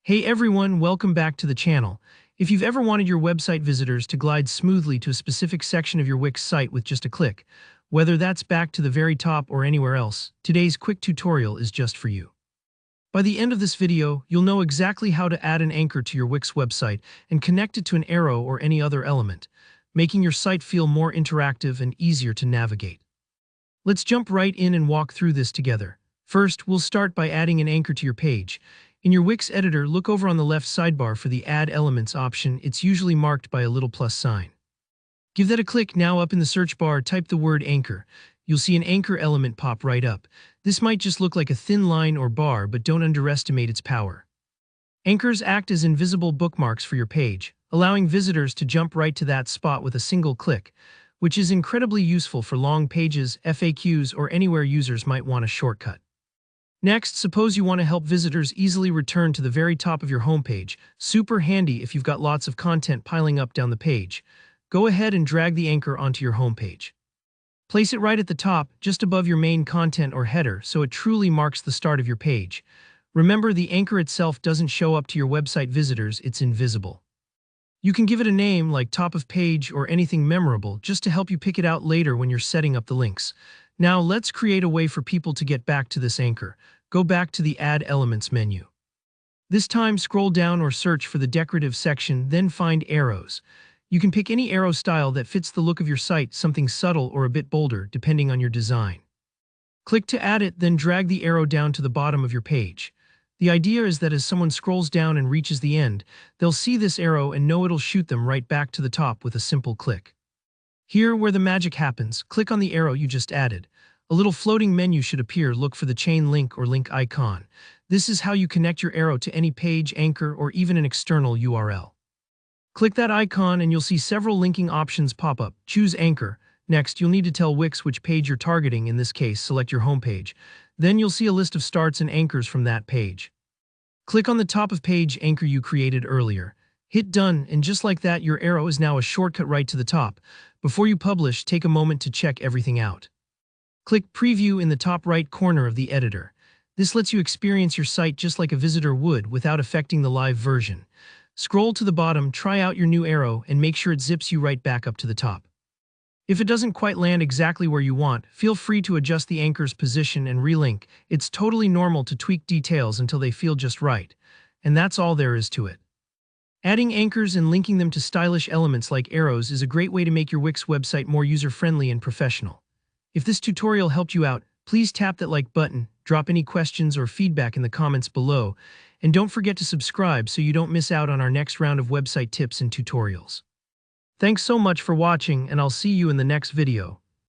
Hey everyone, welcome back to the channel. If you've ever wanted your website visitors to glide smoothly to a specific section of your Wix site with just a click, whether that's back to the very top or anywhere else, today's quick tutorial is just for you. By the end of this video, you'll know exactly how to add an anchor to your Wix website and connect it to an arrow or any other element, making your site feel more interactive and easier to navigate. Let's jump right in and walk through this together. First, we'll start by adding an anchor to your page. In your Wix editor, look over on the left sidebar for the Add Elements option. It's usually marked by a little plus sign. Give that a click. Now up in the search bar, type the word anchor. You'll see an anchor element pop right up. This might just look like a thin line or bar, but don't underestimate its power. Anchors act as invisible bookmarks for your page, allowing visitors to jump right to that spot with a single click, which is incredibly useful for long pages, FAQs, or anywhere users might want a shortcut. Next, suppose you want to help visitors easily return to the very top of your homepage. Super handy if you've got lots of content piling up down the page. Go ahead and drag the anchor onto your homepage. Place it right at the top, just above your main content or header, so it truly marks the start of your page. Remember, the anchor itself doesn't show up to your website visitors, it's invisible. You can give it a name like top of page or anything memorable just to help you pick it out later when you're setting up the links. Now let's create a way for people to get back to this anchor. Go back to the Add Elements menu. This time scroll down or search for the decorative section, then find arrows. You can pick any arrow style that fits the look of your site, something subtle or a bit bolder, depending on your design. Click to add it, then drag the arrow down to the bottom of your page. The idea is that as someone scrolls down and reaches the end, they'll see this arrow and know it'll shoot them right back to the top with a simple click. Here, where the magic happens, click on the arrow you just added. A little floating menu should appear. Look for the chain link or link icon. This is how you connect your arrow to any page, anchor, or even an external URL. Click that icon and you'll see several linking options pop up. Choose Anchor. Next, you'll need to tell Wix which page you're targeting. In this case, select your homepage. Then you'll see a list of starts and anchors from that page. Click on the top of page anchor you created earlier. Hit Done, and just like that, your arrow is now a shortcut right to the top. Before you publish, take a moment to check everything out. Click Preview in the top right corner of the editor. This lets you experience your site just like a visitor would without affecting the live version. Scroll to the bottom, try out your new arrow, and make sure it zips you right back up to the top. If it doesn't quite land exactly where you want, feel free to adjust the anchor's position and relink. It's totally normal to tweak details until they feel just right. And that's all there is to it. Adding anchors and linking them to stylish elements like arrows is a great way to make your Wix website more user-friendly and professional. If this tutorial helped you out, please tap that like button, drop any questions or feedback in the comments below, and don't forget to subscribe so you don't miss out on our next round of website tips and tutorials. Thanks so much for watching, and I'll see you in the next video.